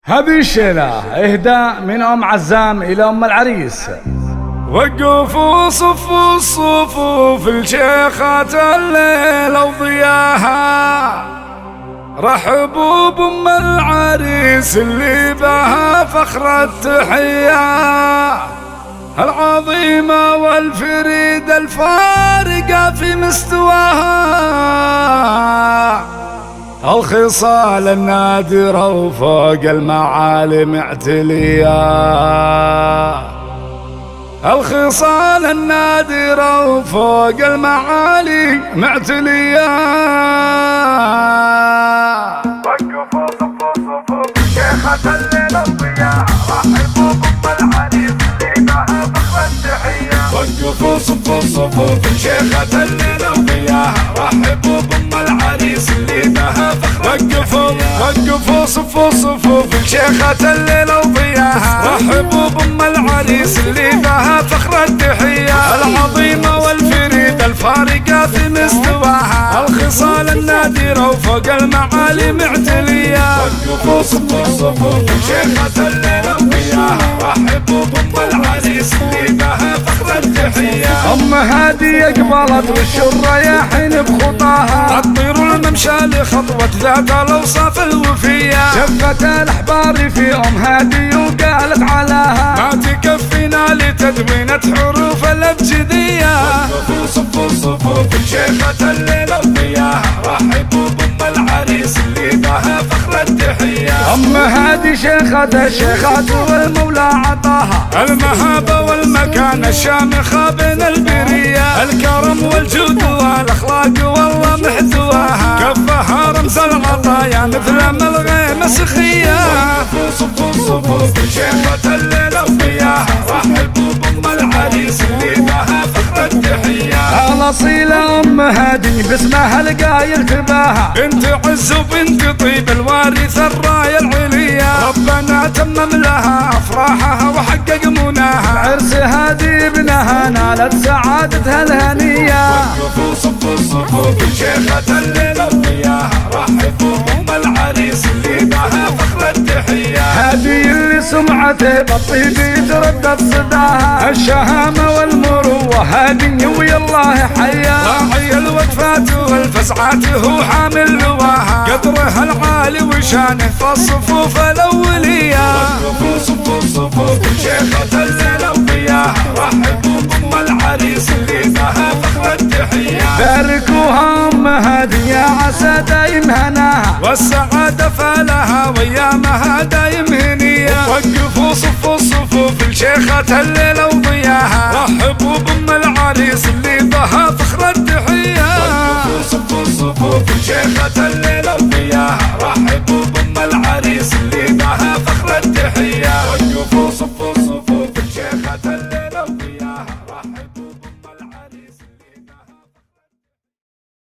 هذه الشيلة إهداء من أم عزام إلى أم العريس. وقفوا صفوا الصفوف الشيخات الليلة وضياها، رحبوا بأم العريس اللي بها فخر التحية، العظيمة والفريدة الفارقة في مستواها، الخصال النادرة وفوق المعالم اعتليا، الخصال النادرة وفوق المعالي معتليا. وقفوا صفوا صفوف شيخة الليلة وضياها، رحبوا بأم العريس اللي بها فخر التحية. وقفوا صفوا صفوف شيخة الليلة وضياها، رحبوا بأم العريس اللي بها فخر. وقفوا صفوا صفوف شيخة الليلة وضياها، رحبوا بأم العريس اللي بها فخر التحية، العظيمة والفريدة الفارقة في مستواها، الخصال النادرة وفوق المعالي معتلية. وقفوا صفوا صفوف شيخة الليلة وضياها، رحبوا بأم العريس اللي بها فخر التحية. أم هادي قبلت وش الرياحين بخطاها، الطير الممشى لخطوة ذات الأوصاف الوفية، شفت الأحبار في أم هادي وقالت علاها، ما تكفينا لتدوينة حروف الأبجدية. وقفوا صفوا صفوف شيخة الليلة وضياها، رحبوا بأم العريس اللي بها فخر التحية. أم هادي شيخة الشيخات والمولى عطاها، المهابة والمكانة الشامخة بين البرية، الكرم والجود والأخلاق والله محتواها، كفها رمز العطايا مثل ما الغيمة سخية. وقفوا صفوا صفوف شيخة الليلة وضياها، رحبوا بأم العريس اللي بها فخر التحية، الأصيلة أم هادي باسمها القايل تباها، بنت عز وبنت طيب الوارثة الراية العليا، ربنا تمم لها أفراحها وحقق مناها، عرس هادي ابنها نالت سعادتها الهنية. وقفوا صفوا صفوف شيخة الليلة وضياها، رحبوا بأم العريس اللي بها فخر التحية، هادي اللي سمعته بالطيب يتردد صداها، الشهامة والمروة هادي ويا الله حيا، راعي الوقفات والفزعات هو حامل لواها، قدرها العالي وشانه في الصفوف الأولية. وقفوا صفوا صفوف شيخة الليلة وضياها، رحبوا بأم العريس اللي بها فخر التحية، باركوها أم هادي يا عسى دايم هناها، والسعادة فالها وأيامها دايم هنية. وقفوا صفوا صفوف شيخة الليلة